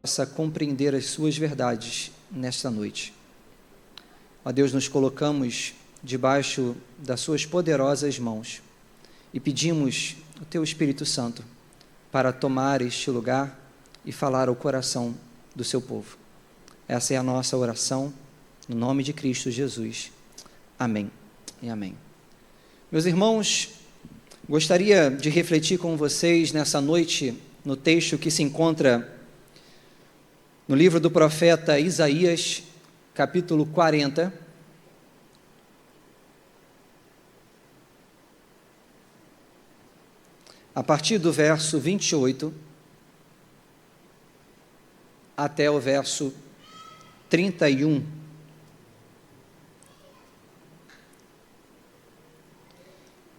possa compreender as suas verdades nesta noite. Ó Deus, nos colocamos debaixo das suas poderosas mãos e pedimos o teu Espírito Santo para tomar este lugar e falar ao coração do seu povo. Essa é a nossa oração, no nome de Cristo Jesus. Amém e amém. Meus irmãos, gostaria de refletir com vocês nessa noite no texto que se encontra no livro do profeta Isaías, capítulo 40, a partir do verso 28 até o verso 31.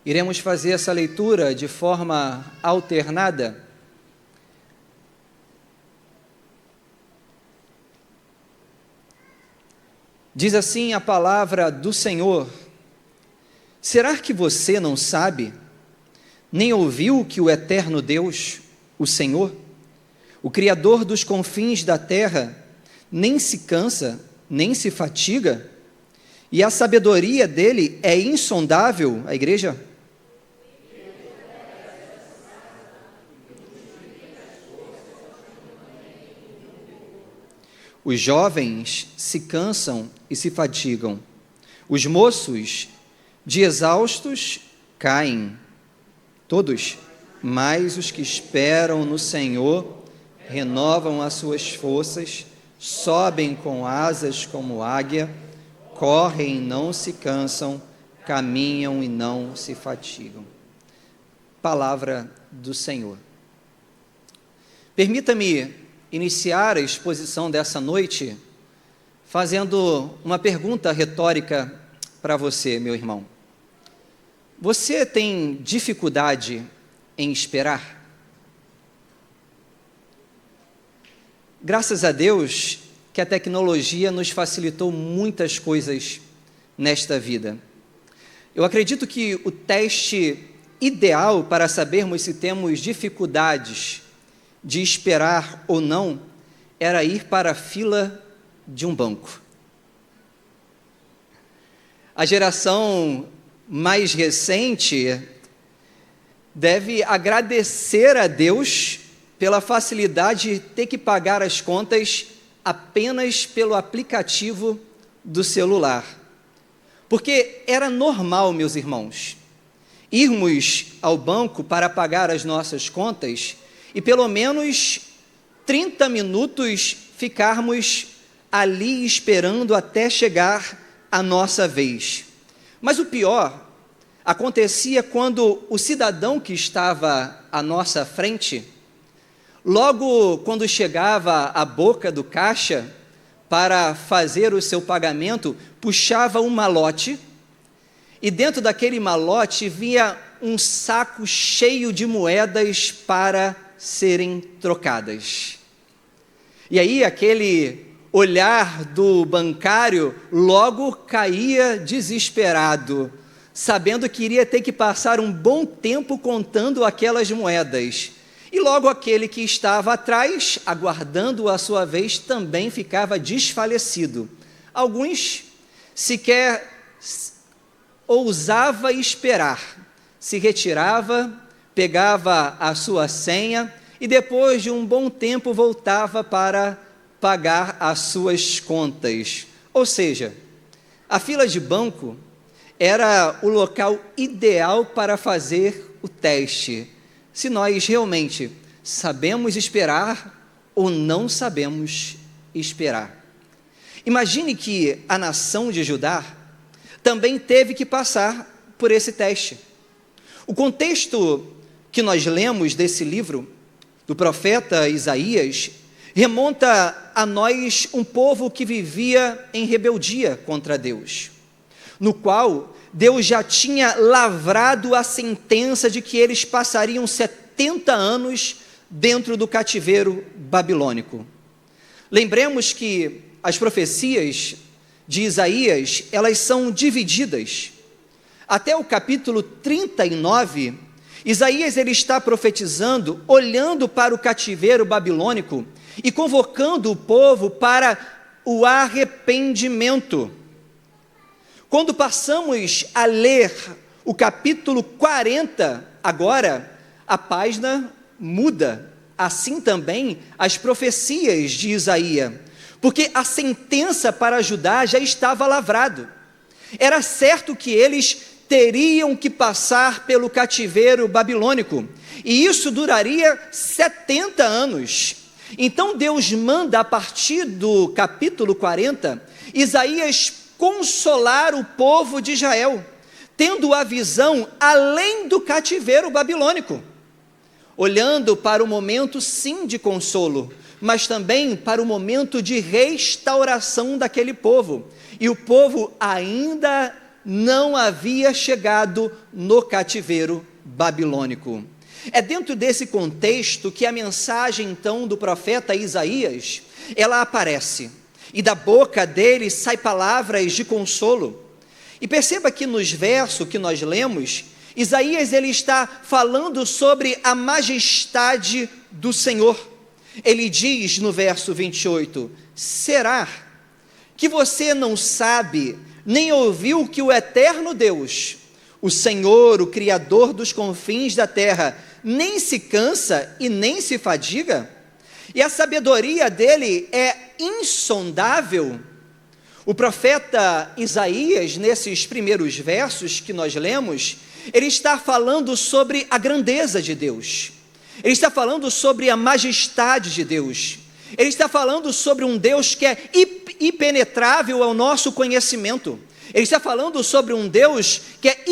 Iremos fazer essa leitura de forma alternada. Diz assim a palavra do Senhor: será que você não sabe, nem ouviu que o eterno Deus, o Senhor, o Criador dos confins da terra, nem se cansa, nem se fatiga, e a sabedoria dele é insondável? A igreja? Os jovens se cansam e se fatigam, os moços de exaustos caem, todos, mas os que esperam no Senhor renovam as suas forças, sobem com asas como águia, correm e não se cansam, caminham e não se fatigam. Palavra do Senhor. Permita-me iniciar a exposição dessa noite fazendo uma pergunta retórica para você, meu irmão. Você tem dificuldade em esperar? Graças a Deus que a tecnologia nos facilitou muitas coisas nesta vida. Eu acredito que o teste ideal para sabermos se temos dificuldades de esperar ou não era ir para a fila de um banco. A geração mais recente deve agradecer a Deus pela facilidade de ter que pagar as contas apenas pelo aplicativo do celular. Porque era normal, meus irmãos, irmos ao banco para pagar as nossas contas e pelo menos 30 minutos ficarmos ali esperando até chegar a nossa vez. Mas o pior acontecia quando o cidadão que estava à nossa frente, logo quando chegava à boca do caixa para fazer o seu pagamento, puxava um malote e dentro daquele malote vinha um saco cheio de moedas para serem trocadas. E aí aquele olhar do bancário logo caía desesperado, sabendo que iria ter que passar um bom tempo contando aquelas moedas. E logo aquele que estava atrás, aguardando a sua vez, também ficava desfalecido. Alguns sequer ousava esperar, se retirava, pegava a sua senha e depois de um bom tempo voltava para pagar as suas contas. Ou seja, a fila de banco era o local ideal para fazer o teste, se nós realmente sabemos esperar ou não sabemos esperar. Imagine que a nação de Judá também teve que passar por esse teste. O contexto que nós lemos desse livro, do profeta Isaías, remonta a nós um povo que vivia em rebeldia contra Deus, no qual Deus já tinha lavrado a sentença de que eles passariam 70 anos dentro do cativeiro babilônico. Lembremos que as profecias de Isaías, elas são divididas. Até o capítulo 39, Isaías ele está profetizando, olhando para o cativeiro babilônico e convocando o povo para o arrependimento. Quando passamos a ler o capítulo 40, agora, a página muda, assim também as profecias de Isaías, porque a sentença para Judá já estava lavrado. Era certo que eles teriam que passar pelo cativeiro babilônico, e isso duraria 70 anos. Então Deus manda, a partir do capítulo 40, Isaías consolar o povo de Israel, tendo a visão além do cativeiro babilônico, olhando para o momento sim de consolo, mas também para o momento de restauração daquele povo, e o povo ainda não havia chegado no cativeiro babilônico. É dentro desse contexto que a mensagem então do profeta Isaías, ela aparece, e da boca dele sai palavras de consolo. E perceba que nos versos que nós lemos, Isaías ele está falando sobre a majestade do Senhor. Ele diz no verso 28, será que você não sabe, nem ouviu que o eterno Deus, o Senhor, o Criador dos confins da terra, nem se cansa e nem se fadiga? E a sabedoria dele é insondável? O profeta Isaías, nesses primeiros versos que nós lemos, ele está falando sobre a grandeza de Deus, ele está falando sobre a majestade de Deus, ele está falando sobre um Deus que é impenetrável ao nosso conhecimento, ele está falando sobre um Deus que é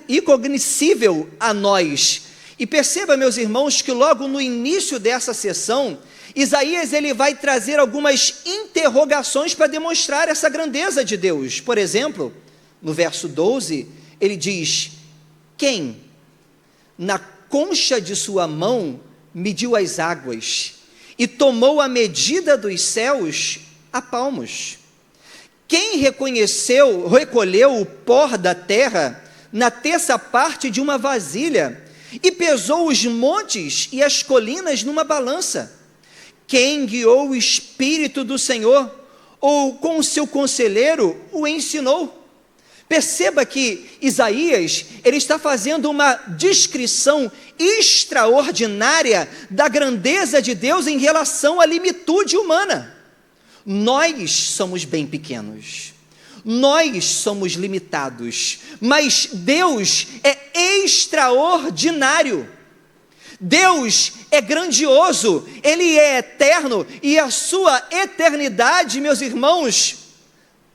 incognoscível a nós. E perceba, meus irmãos, que logo no início dessa sessão, Isaías ele vai trazer algumas interrogações para demonstrar essa grandeza de Deus. Por exemplo, no verso 12, ele diz: quem na concha de sua mão mediu as águas e tomou a medida dos céus a palmos? Quem recolheu o pó da terra na terça parte de uma vasilha e pesou os montes e as colinas numa balança? Quem guiou o Espírito do Senhor, ou com o seu conselheiro o ensinou? Perceba que Isaías, ele está fazendo uma descrição extraordinária da grandeza de Deus em relação à limitude humana. Nós somos bem pequenos, nós somos limitados, mas Deus é extraordinário. Deus é grandioso, Ele é eterno, e a sua eternidade, meus irmãos,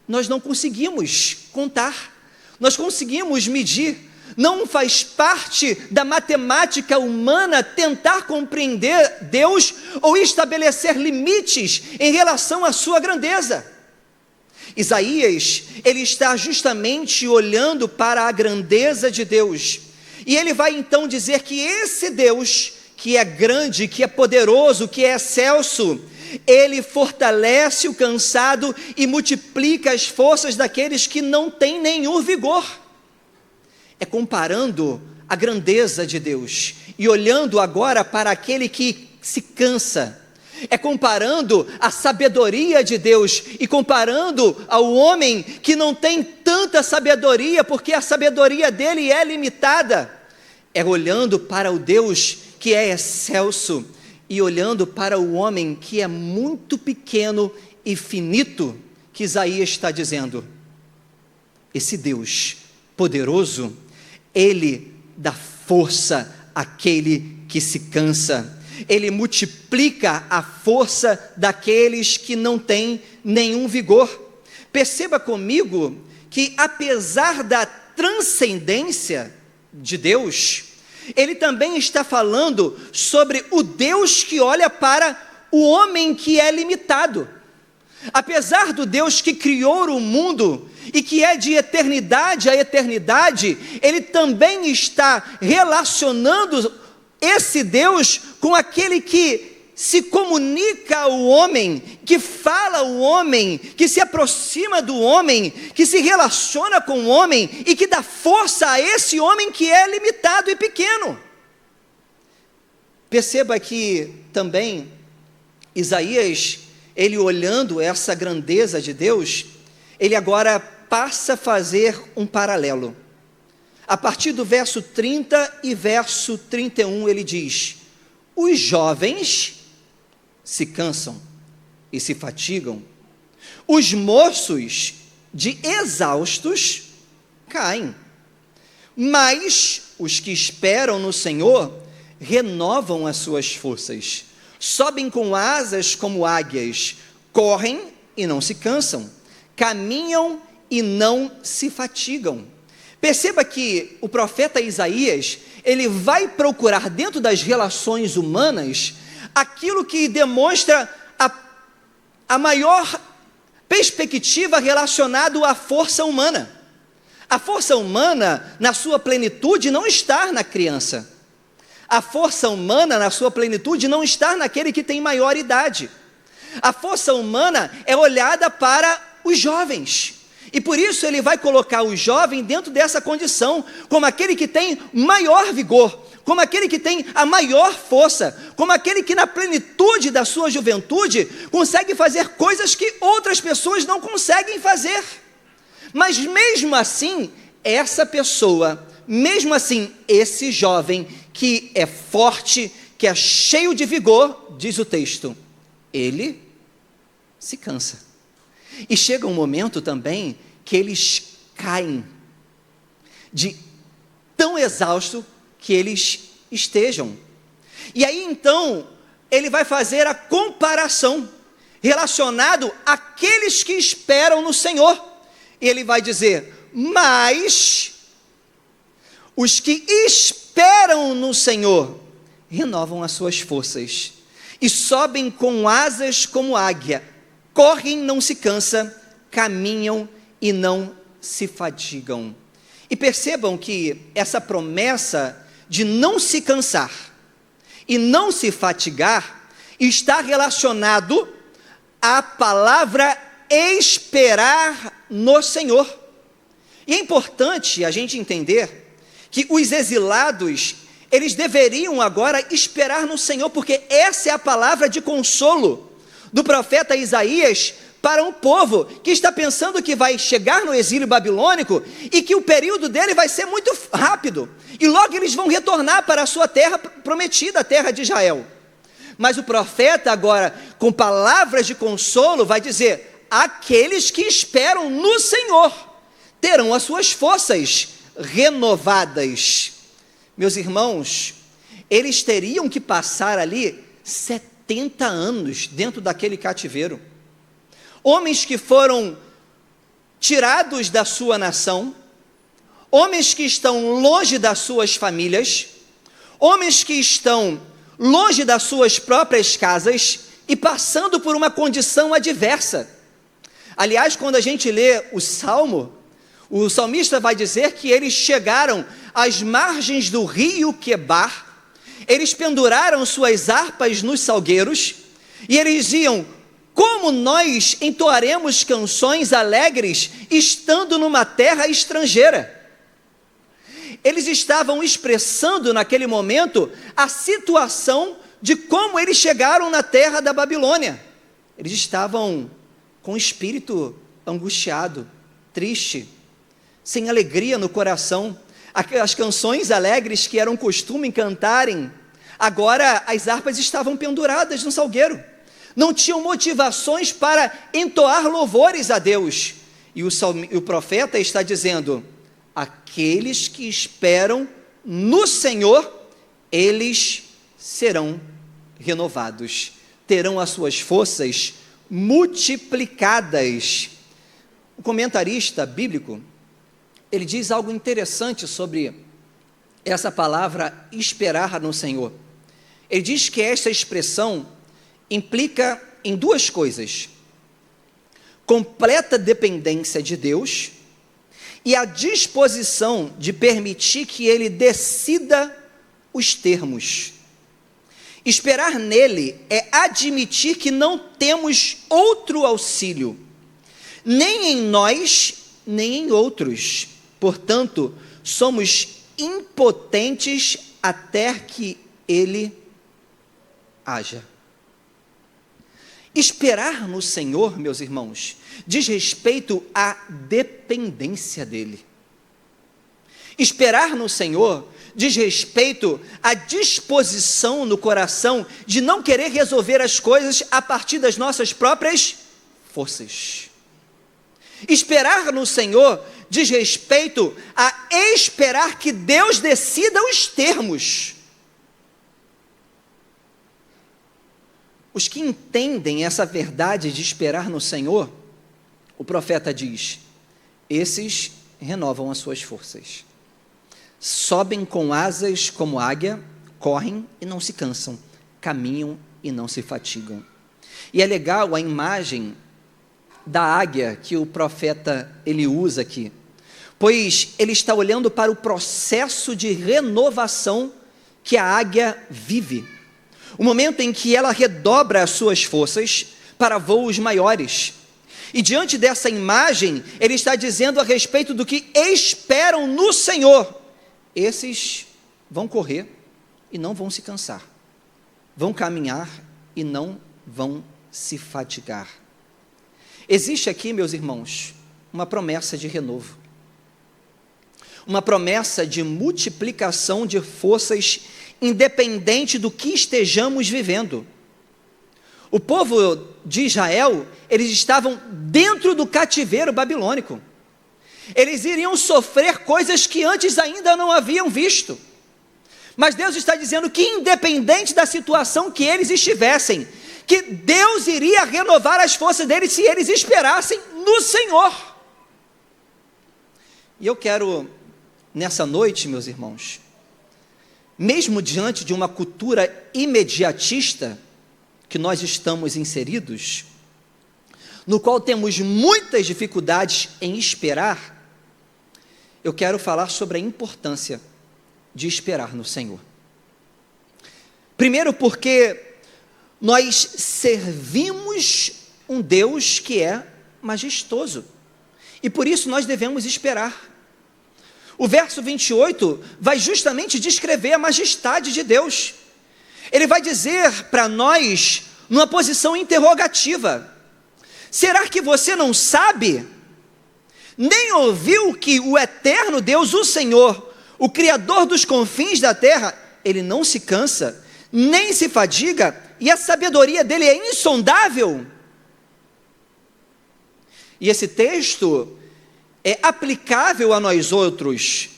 nós não conseguimos contar, nós conseguimos medir, não faz parte da matemática humana tentar compreender Deus ou estabelecer limites em relação à sua grandeza. Isaías, ele está justamente olhando para a grandeza de Deus, e ele vai então dizer que esse Deus, que é grande, que é poderoso, que é excelso, ele fortalece o cansado e multiplica as forças daqueles que não têm nenhum vigor. É comparando a grandeza de Deus e olhando agora para aquele que se cansa, é comparando a sabedoria de Deus e comparando ao homem que não tem tanta sabedoria, porque a sabedoria dele é limitada. É olhando para o Deus que é excelso e olhando para o homem que é muito pequeno e finito, que Isaías está dizendo: esse Deus poderoso, ele dá força àquele que se cansa, ele multiplica a força daqueles que não têm nenhum vigor. Perceba comigo que, apesar da transcendência de Deus, ele também está falando sobre o Deus que olha para o homem que é limitado. Apesar do Deus que criou o mundo e que é de eternidade a eternidade, ele também está relacionando esse Deus com aquele que se comunica ao homem, que fala ao homem, que se aproxima do homem, que se relaciona com o homem e que dá força a esse homem que é limitado e pequeno. Perceba que também Isaías, ele olhando essa grandeza de Deus, ele agora passa a fazer um paralelo. A partir do verso 30 e verso 31 ele diz: os jovens se cansam e se fatigam, os moços de exaustos caem, mas os que esperam no Senhor renovam as suas forças, sobem com asas como águias, correm e não se cansam, caminham e não se fatigam. Perceba que o profeta Isaías, ele vai procurar dentro das relações humanas aquilo que demonstra a maior perspectiva relacionada à força humana. A força humana, na sua plenitude, não está na criança. A força humana, na sua plenitude, não está naquele que tem maior idade. A força humana é olhada para os jovens. E por isso ele vai colocar o jovem dentro dessa condição, como aquele que tem maior vigor, como aquele que tem a maior força, como aquele que na plenitude da sua juventude consegue fazer coisas que outras pessoas não conseguem fazer. Mas mesmo assim, essa pessoa, mesmo assim, esse jovem que é forte, que é cheio de vigor, diz o texto, ele se cansa. E chega um momento também que eles caem de tão exausto que eles estejam. E aí então, ele vai fazer a comparação relacionado àqueles que esperam no Senhor. E ele vai dizer, mas os que esperam no Senhor renovam as suas forças e sobem com asas como águia, correm, não se cansa, caminham e não se fatigam. E percebam que essa promessa de não se cansar e não se fatigar está relacionado à palavra esperar no Senhor. E é importante a gente entender que os exilados, eles deveriam agora esperar no Senhor, porque essa é a palavra de consolo do profeta Isaías para um povo que está pensando que vai chegar no exílio babilônico e que o período dele vai ser muito rápido, e logo eles vão retornar para a sua terra prometida, a terra de Israel. Mas o profeta agora, com palavras de consolo, vai dizer, aqueles que esperam no Senhor terão as suas forças renovadas. Meus irmãos, eles teriam que passar ali 70 anos dentro daquele cativeiro. Homens que foram tirados da sua nação, homens que estão longe das suas famílias, homens que estão longe das suas próprias casas e passando por uma condição adversa. Aliás, quando a gente lê o Salmo, o salmista vai dizer que eles chegaram às margens do rio Quebar, eles penduraram suas harpas nos salgueiros, e eles diziam, como nós entoaremos canções alegres estando numa terra estrangeira? Eles estavam expressando naquele momento a situação de como eles chegaram na terra da Babilônia. Eles estavam com o espírito angustiado, triste, sem alegria no coração. As canções alegres que eram costume cantarem, agora as harpas estavam penduradas no salgueiro. Não tinham motivações para entoar louvores a Deus. E o profeta está dizendo, aqueles que esperam no Senhor, eles serão renovados, terão as suas forças multiplicadas. O comentarista bíblico, ele diz algo interessante sobre essa palavra esperar no Senhor. Ele diz que essa expressão implica em duas coisas: completa dependência de Deus e a disposição de permitir que Ele decida os termos. Esperar nele é admitir que não temos outro auxílio, nem em nós, nem em outros. Portanto, somos impotentes até que ele haja. Esperar no Senhor, meus irmãos, diz respeito à dependência dele. Esperar no Senhor diz respeito à disposição no coração de não querer resolver as coisas a partir das nossas próprias forças. Esperar no Senhor diz respeito a esperar que Deus decida os termos. Os que entendem essa verdade de esperar no Senhor, o profeta diz, esses renovam as suas forças. Sobem com asas como águia, correm e não se cansam, caminham e não se fatigam. E é legal a imagem da águia que o profeta ele usa aqui, pois ele está olhando para o processo de renovação que a águia vive. O momento em que ela redobra as suas forças para voos maiores. E diante dessa imagem, ele está dizendo a respeito do que esperam no Senhor. Esses vão correr e não vão se cansar, vão caminhar e não vão se fatigar. Existe aqui, meus irmãos, uma promessa de renovo, uma promessa de multiplicação de forças, independente do que estejamos vivendo. O povo de Israel, eles estavam dentro do cativeiro babilônico. Eles iriam sofrer coisas que antes ainda não haviam visto. Mas Deus está dizendo que independente da situação que eles estivessem, que Deus iria renovar as forças deles se eles esperassem no Senhor. E eu quero, nessa noite, meus irmãos, mesmo diante de uma cultura imediatista que nós estamos inseridos, no qual temos muitas dificuldades em esperar, eu quero falar sobre a importância de esperar no Senhor. Primeiro porque nós servimos um Deus que é majestoso, e por isso nós devemos esperar. O verso 28 vai justamente descrever a majestade de Deus. Ele vai dizer para nós, numa posição interrogativa, será que você não sabe, nem ouviu que o eterno Deus, o Senhor, o Criador dos confins da terra, ele não se cansa, nem se fadiga, e a sabedoria dele é insondável? E esse texto é aplicável a nós outros,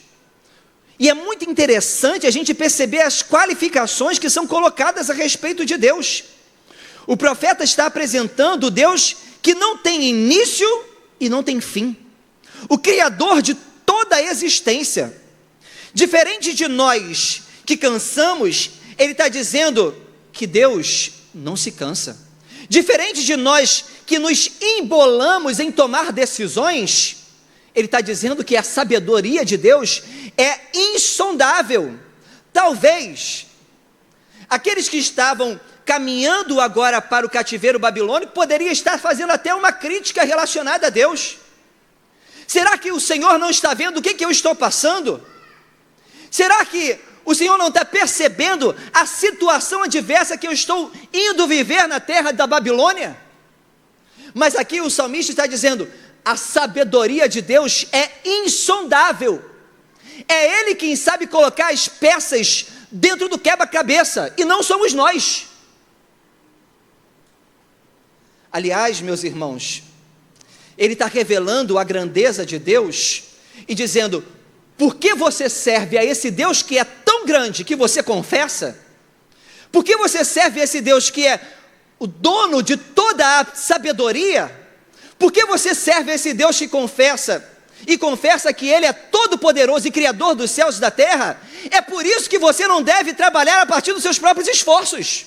e é muito interessante a gente perceber as qualificações que são colocadas a respeito de Deus. O profeta está apresentando o Deus que não tem início e não tem fim, o Criador de toda a existência. Diferente de nós que cansamos, ele está dizendo que Deus não se cansa. Diferente de nós que nos embolamos em tomar decisões, ele está dizendo que a sabedoria de Deus é insondável. Talvez aqueles que estavam caminhando agora para o cativeiro babilônico poderiam estar fazendo até uma crítica relacionada a Deus. Será que o Senhor não está vendo o que eu estou passando? Será que o Senhor não está percebendo a situação adversa que eu estou indo viver na terra da Babilônia? Mas aqui o salmista está dizendo, a sabedoria de Deus é insondável. É Ele quem sabe colocar as peças dentro do quebra-cabeça, e não somos nós. Aliás, meus irmãos, ele está revelando a grandeza de Deus e dizendo, por que você serve a esse Deus que é tão grande que você confessa? Por que você serve a esse Deus que é o dono de toda a sabedoria? Por que você serve a esse Deus que confessa, e confessa que Ele é todo poderoso e criador dos céus e da terra? É por isso que você não deve trabalhar a partir dos seus próprios esforços.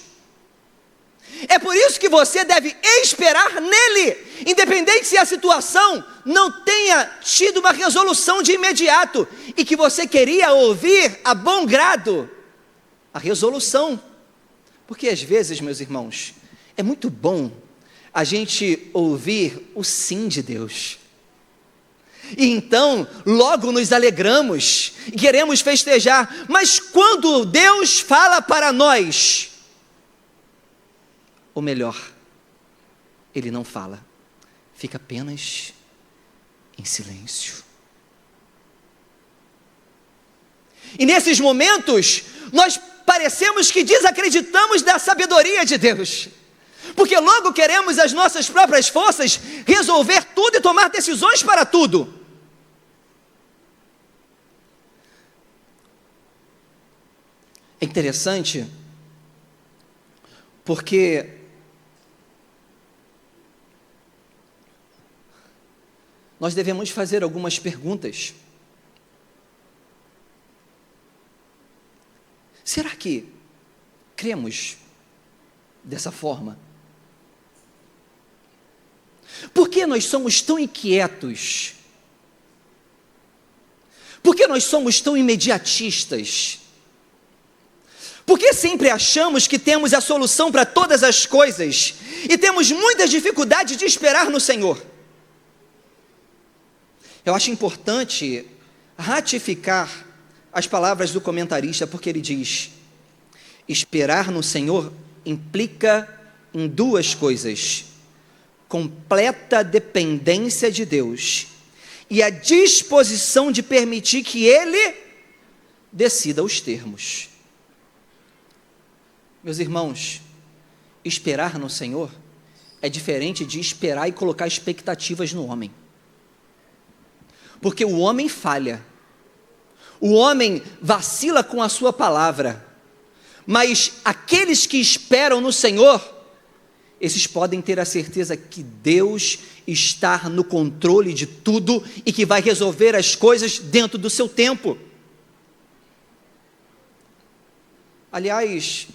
É por isso que você deve esperar nele, independente se a situação não tenha tido uma resolução de imediato, e que você queria ouvir a bom grado a resolução, Porque às vezes, meus irmãos, é muito bom a gente ouvir o sim de Deus. E então, logo nos alegramos e queremos festejar. Mas quando Deus fala para nós, ou melhor, Ele não fala, fica apenas em silêncio. E nesses momentos, nós parecemos que desacreditamos da sabedoria de Deus, porque logo queremos as nossas próprias forças resolver tudo e tomar decisões para tudo. É interessante, porque nós devemos fazer algumas perguntas. Será que cremos dessa forma? Por que nós somos tão inquietos? Por que nós somos tão imediatistas? Por que sempre achamos que temos a solução para todas as coisas e temos muita dificuldade de esperar no Senhor? Eu acho importante ratificar as palavras do comentarista, porque ele diz: esperar no Senhor implica em duas coisas: completa dependência de Deus e a disposição de permitir que Ele decida os termos. Meus irmãos, esperar no Senhor é diferente de esperar e colocar expectativas no homem. Porque o homem falha, o homem vacila com a sua palavra, mas aqueles que esperam no Senhor, esses podem ter a certeza que Deus está no controle de tudo e que vai resolver as coisas dentro do seu tempo. Aliás,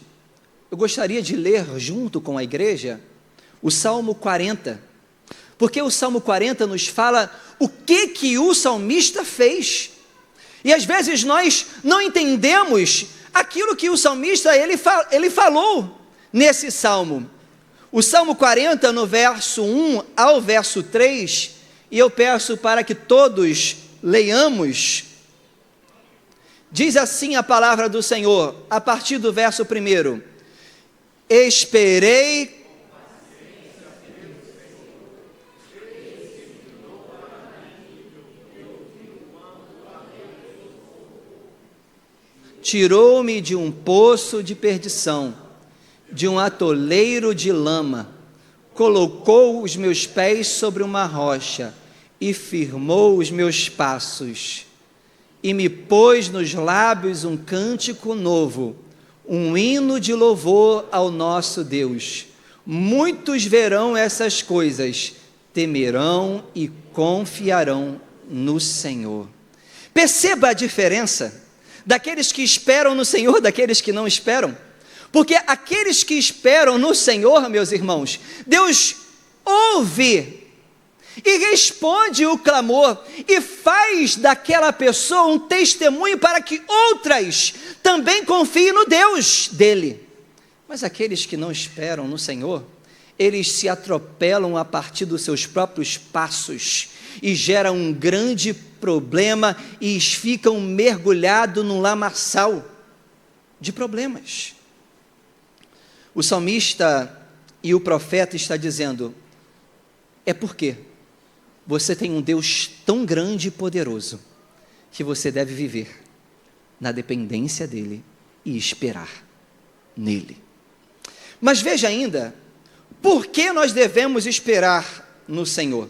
eu gostaria de ler junto com a igreja o Salmo 40, porque o Salmo 40 nos fala o que o salmista fez. E às vezes nós não entendemos aquilo que o salmista ele falou nesse salmo. O Salmo 40, no verso 1 ao verso 3, e eu peço para que todos leiamos, diz assim a palavra do Senhor, a partir do verso 1: esperei tirou-me de um poço de perdição, de um atoleiro de lama, colocou os meus pés sobre uma rocha e firmou os meus passos, e me pôs nos lábios um cântico novo, um hino de louvor ao nosso Deus. Muitos verão essas coisas, temerão e confiarão no Senhor. Perceba a diferença daqueles que esperam no Senhor, daqueles que não esperam. Porque aqueles que esperam no Senhor, meus irmãos, Deus ouve e responde o clamor e faz daquela pessoa um testemunho para que outras também confiem no Deus dele. Mas aqueles que não esperam no Senhor, eles se atropelam a partir dos seus próprios passos e geram um grande problema e ficam mergulhados num lamaçal de problemas. O salmista e o profeta está dizendo: é porque você tem um Deus tão grande e poderoso que você deve viver na dependência dele e esperar nele. Mas veja ainda, por que nós devemos esperar no Senhor?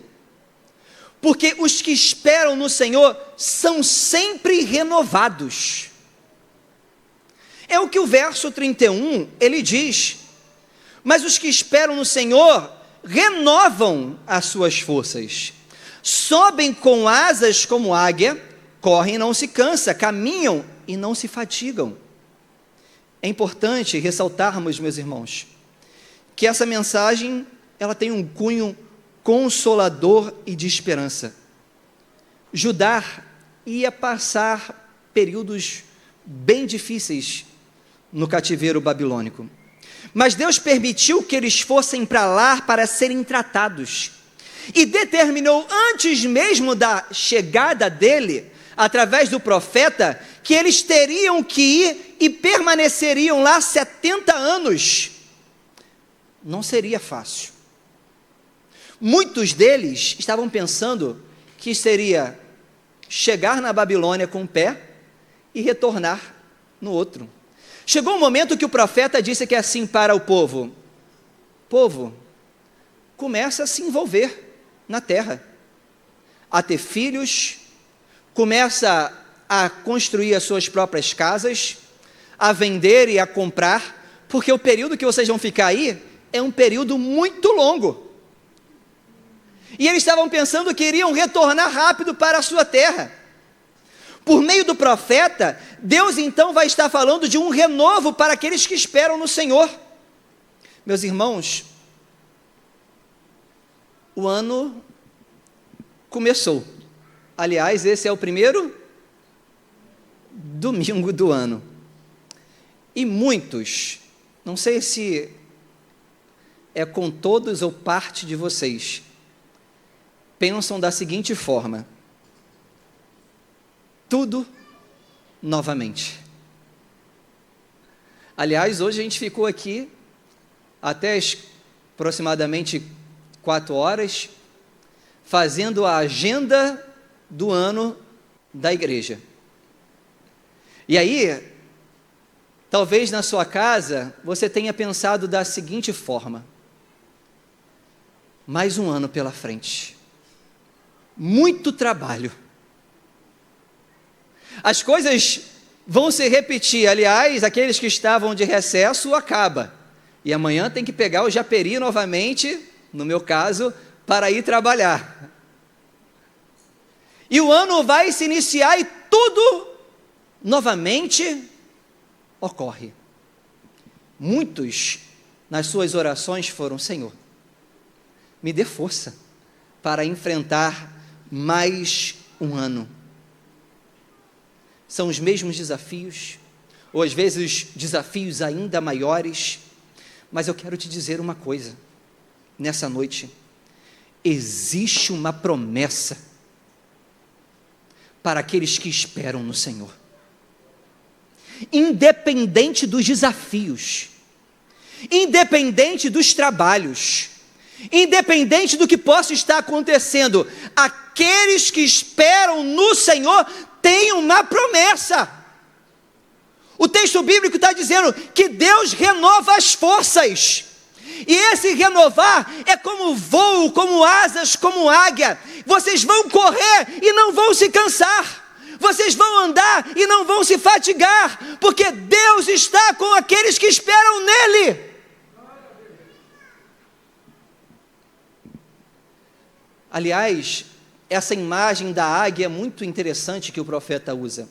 Porque os que esperam no Senhor são sempre renovados. É o que o verso 31, ele diz: mas os que esperam no Senhor renovam as suas forças, sobem com asas como águia, correm e não se cansam, caminham e não se fatigam. É importante ressaltarmos, meus irmãos, que essa mensagem, ela tem um cunho consolador e de esperança. Judá ia passar períodos bem difíceis no cativeiro babilônico. mas Deus permitiu que eles fossem para lá para serem tratados, e determinou antes mesmo da chegada dele, através do profeta, que eles teriam que ir e permaneceriam lá 70 anos. Não seria fácil. Muitos deles estavam pensando que seria chegar na Babilônia com um pé e retornar no outro. Chegou um momento que o profeta disse que é assim para o povo: povo, começa a se envolver na terra, a ter filhos, começa a construir as suas próprias casas, a vender e a comprar, porque o período que vocês vão ficar aí é um período muito longo. E eles estavam pensando que iriam retornar rápido para a sua terra. Por meio do profeta, Deus então vai estar falando de um renovo para aqueles que esperam no Senhor. Meus irmãos, o ano começou. Aliás, esse é o primeiro domingo do ano. E muitos, não sei se é com todos ou parte de vocês, pensam da seguinte forma: tudo novamente. Aliás, hoje a gente ficou aqui até aproximadamente 4 horas, fazendo a agenda do ano da igreja. E aí, talvez na sua casa, você tenha pensado da seguinte forma: mais um ano pela frente, muito trabalho, as coisas vão se repetir. Aliás, aqueles que estavam de recesso acaba, e amanhã tem que pegar o japeri novamente, no meu caso, para ir trabalhar. E o ano vai se iniciar e tudo novamente ocorre. Muitos, nas suas orações, foram: Senhor, me dê força para enfrentar mais um ano. São os mesmos desafios, ou às vezes desafios ainda maiores, mas eu quero te dizer uma coisa, nessa noite: existe uma promessa para aqueles que esperam no Senhor. Independente dos desafios, independente dos trabalhos, independente do que possa estar acontecendo, aqueles que esperam no Senhor têm uma promessa. O texto bíblico está dizendo que Deus renova as forças, e esse renovar é como voo, como asas, como águia. Vocês vão correr e não vão se cansar, vocês vão andar e não vão se fatigar, porque Deus está com aqueles que esperam nele. Aliás, essa imagem da águia é muito interessante que o profeta usa.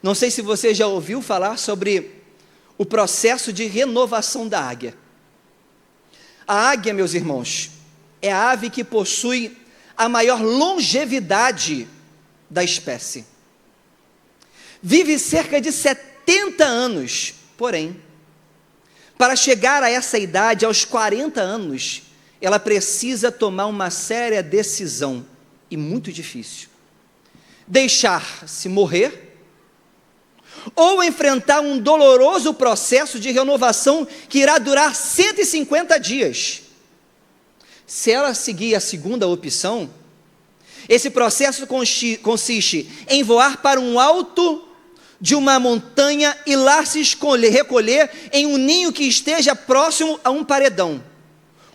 Não sei se você já ouviu falar sobre o processo de renovação da águia. A águia, meus irmãos, é a ave que possui a maior longevidade da espécie. Vive cerca de 70 anos, porém, para chegar a essa idade, aos 40 anos, ela precisa tomar uma séria decisão, e muito difícil: deixar-se morrer, ou enfrentar um doloroso processo de renovação que irá durar 150 dias. Se ela seguir a segunda opção, esse processo consiste em voar para um alto de uma montanha e lá se recolher em um ninho que esteja próximo a um paredão,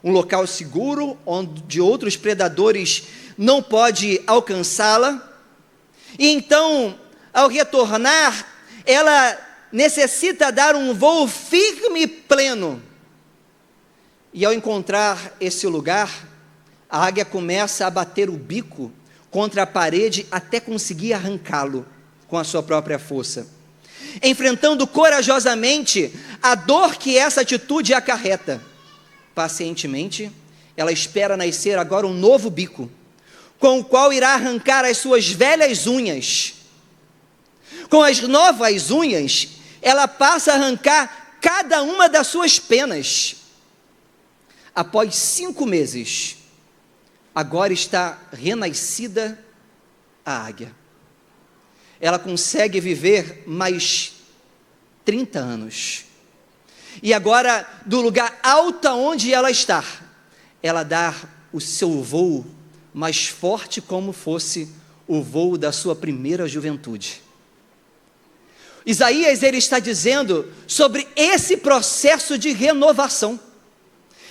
um local seguro, onde outros predadores não podem alcançá-la. E então, ao retornar, ela necessita dar um voo firme e pleno. E ao encontrar esse lugar, a águia começa a bater o bico contra a parede até conseguir arrancá-lo com a sua própria força, enfrentando corajosamente a dor que essa atitude acarreta. Pacientemente, ela espera nascer agora um novo bico, com o qual irá arrancar as suas velhas unhas. Com as novas unhas, ela passa a arrancar cada uma das suas penas. Após 5 meses, agora está renascida a águia. Ela consegue viver mais 30 anos. E agora, do lugar alto onde ela está, ela dá o seu voo mais forte, como fosse o voo da sua primeira juventude. Isaías, ele está dizendo sobre esse processo de renovação.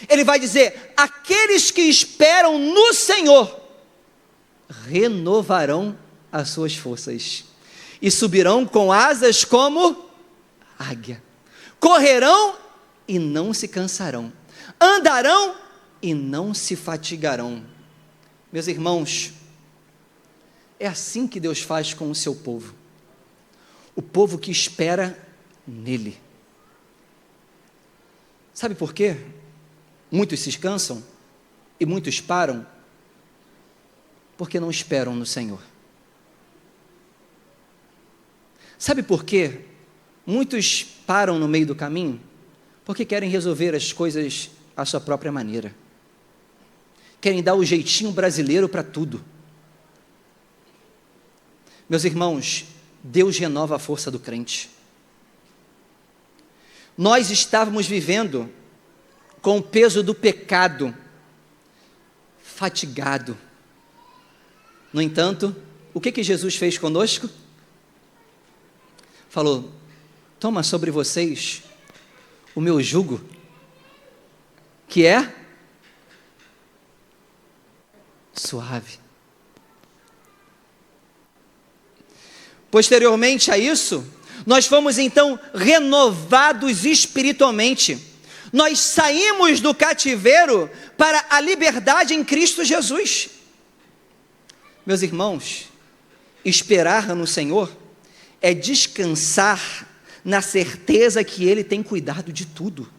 Ele vai dizer: aqueles que esperam no Senhor renovarão as suas forças e subirão com asas como águia, correrão e não se cansarão, andarão e não se fatigarão. Meus irmãos, é assim que Deus faz com o seu povo, o povo que espera nele. Sabe por quê? Muitos se cansam e muitos param, porque não esperam no Senhor. Sabe por quê? Muitos param no meio do caminho, porque querem resolver as coisas à sua própria maneira. Querem dar o jeitinho brasileiro para tudo. Meus irmãos, Deus renova a força do crente. Nós estávamos vivendo com o peso do pecado, fatigado. No entanto, o que Jesus fez conosco? Falou: toma sobre vocês o meu jugo, que é suave. Posteriormente a isso, nós fomos então renovados espiritualmente. Nós saímos do cativeiro para a liberdade em Cristo Jesus. Meus irmãos, esperar no Senhor é descansar na certeza que Ele tem cuidado de tudo.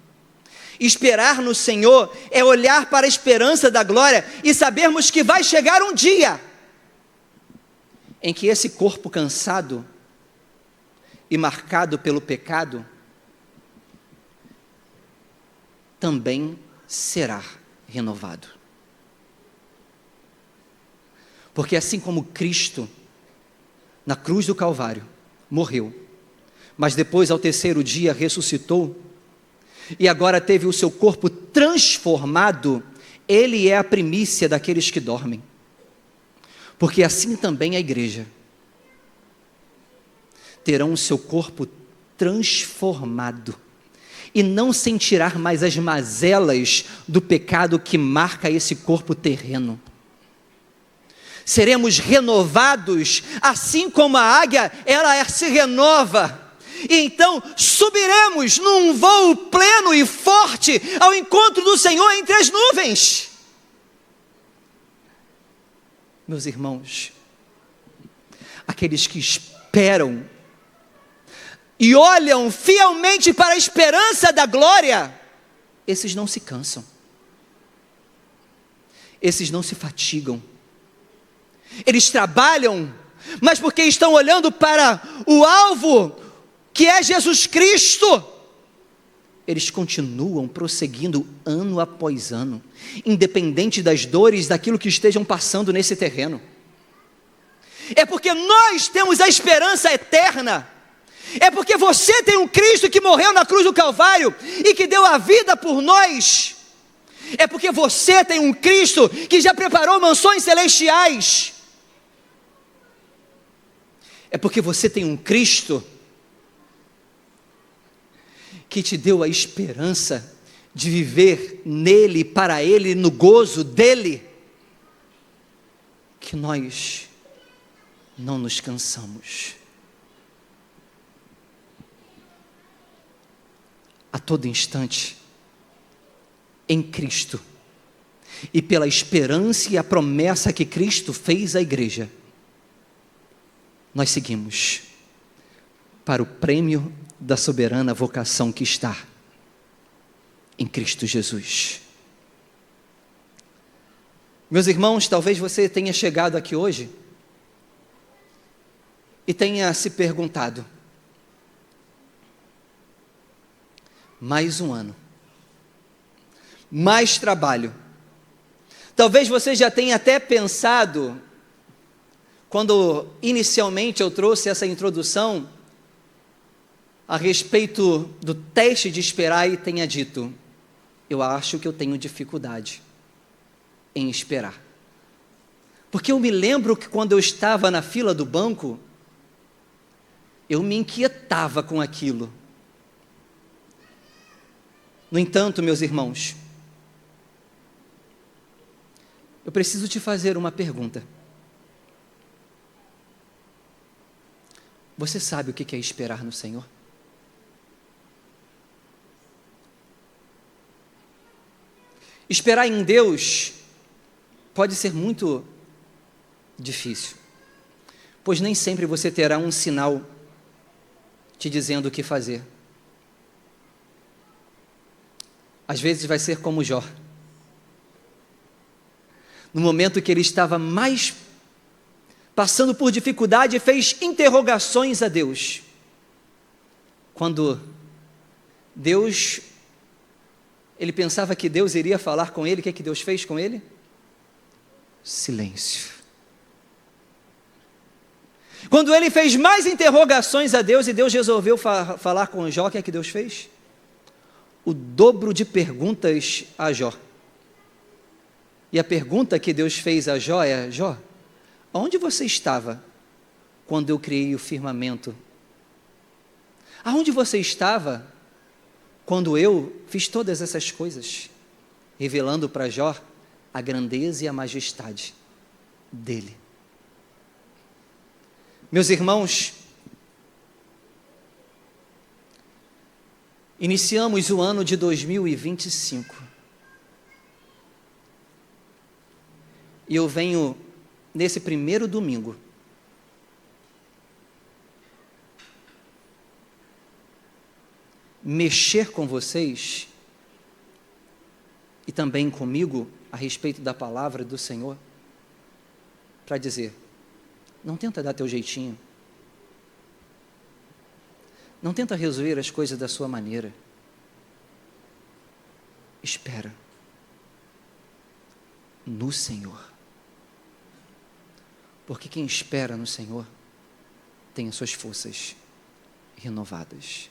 Esperar no Senhor é olhar para a esperança da glória e sabermos que vai chegar um dia em que esse corpo cansado e marcado pelo pecado também será renovado. Porque assim como Cristo, na cruz do Calvário, morreu, mas depois ao 3º dia ressuscitou, e agora teve o seu corpo transformado, Ele é a primícia daqueles que dormem. Porque assim também a igreja terão o seu corpo transformado, e não sentirá mais as mazelas do pecado que marca esse corpo terreno. Seremos renovados, assim como a águia, ela se renova. E então subiremos num voo pleno e forte ao encontro do Senhor entre as nuvens. Meus irmãos, aqueles que esperam e olham fielmente para a esperança da glória, esses não se cansam, esses não se fatigam. Eles trabalham, mas porque estão olhando para o alvo, que é Jesus Cristo, eles continuam prosseguindo ano após ano, independente das dores, daquilo que estejam passando nesse terreno. É porque nós temos a esperança eterna, é porque você tem um Cristo que morreu na cruz do Calvário e que deu a vida por nós, é porque você tem um Cristo que já preparou mansões celestiais, é porque você tem um Cristo que te deu a esperança de viver nele, para ele, no gozo dele, que nós não nos cansamos. A todo instante, em Cristo, e pela esperança e a promessa que Cristo fez à igreja, nós seguimos para o prêmio da soberana vocação que está em Cristo Jesus. Meus irmãos, talvez você tenha chegado aqui hoje e tenha se perguntado: mais um ano, mais trabalho. Talvez você já tenha até pensado, quando inicialmente eu trouxe essa introdução, a respeito do teste de esperar e tenha dito: eu acho que eu tenho dificuldade em esperar. Porque eu me lembro que quando eu estava na fila do banco, eu me inquietava com aquilo. No entanto, meus irmãos, eu preciso te fazer uma pergunta. Você sabe o que é esperar no Senhor? Esperar em Deus pode ser muito difícil, pois nem sempre você terá um sinal te dizendo o que fazer. Às vezes vai ser como Jó. No momento que ele estava mais passando por dificuldade, fez interrogações a Deus. Quando ele pensava que Deus iria falar com ele, o que é que Deus fez com ele? Silêncio. Quando ele fez mais interrogações a Deus e Deus resolveu falar com Jó, o que é que Deus fez? O dobro de perguntas a Jó. E a pergunta que Deus fez a Jó é: Jó, onde você estava quando eu criei o firmamento? Aonde você estava quando eu fiz todas essas coisas? Revelando para Jó a grandeza e a majestade dele. Meus irmãos, iniciamos o ano de 2025. E eu venho, nesse primeiro domingo, mexer com vocês e também comigo a respeito da palavra do Senhor, para dizer: não tenta dar teu jeitinho, não tenta resolver as coisas da sua maneira, espera no Senhor, porque quem espera no Senhor tem as suas forças renovadas,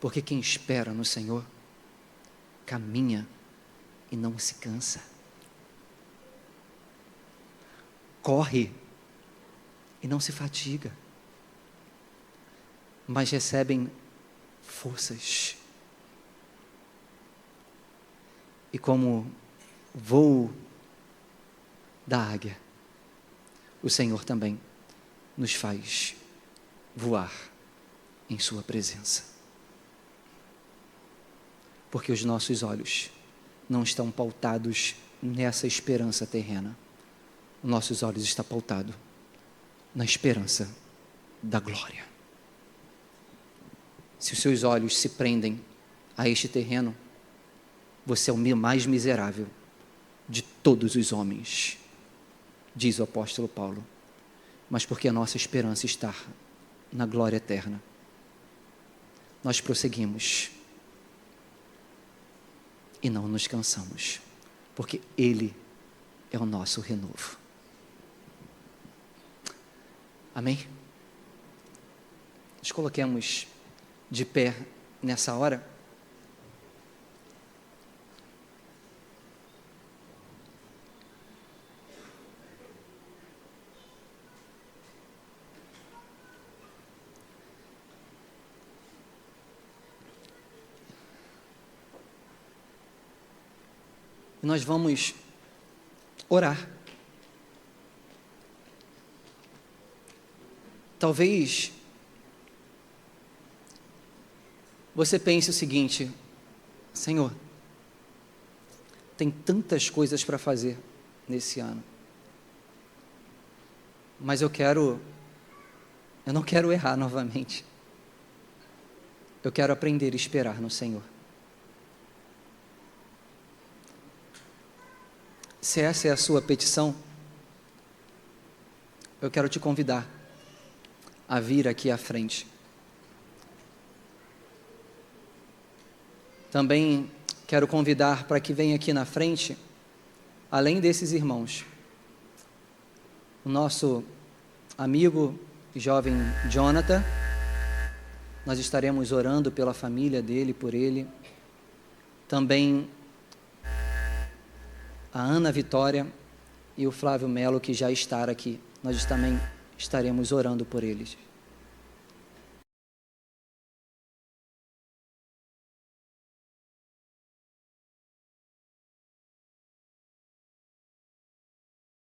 porque quem espera no Senhor caminha e não se cansa, corre e não se fatiga, mas recebem forças. E como voo da águia, o Senhor também nos faz voar em sua presença. Porque os nossos olhos não estão pautados nessa esperança terrena. Os nossos olhos estão pautados na esperança da glória. Se os seus olhos se prendem a este terreno, você é o mais miserável de todos os homens, diz o apóstolo Paulo. Mas porque a nossa esperança está na glória eterna, nós prosseguimos e não nos cansamos, porque Ele é o nosso renovo. Amém? Nos coloquemos de pé nessa hora. E nós vamos orar. Talvez você pense o seguinte: Senhor, tem tantas coisas para fazer nesse ano, mas eu não quero errar novamente. Eu quero aprender a esperar no Senhor. Se essa é a sua petição, eu quero te convidar a vir aqui à frente. Também quero convidar para que venha aqui na frente, além desses irmãos, o nosso amigo jovem Jonathan. Nós estaremos orando pela família dele, por ele. Também a Ana Vitória e o Flávio Melo, que já está aqui. Nós também estaremos orando por eles.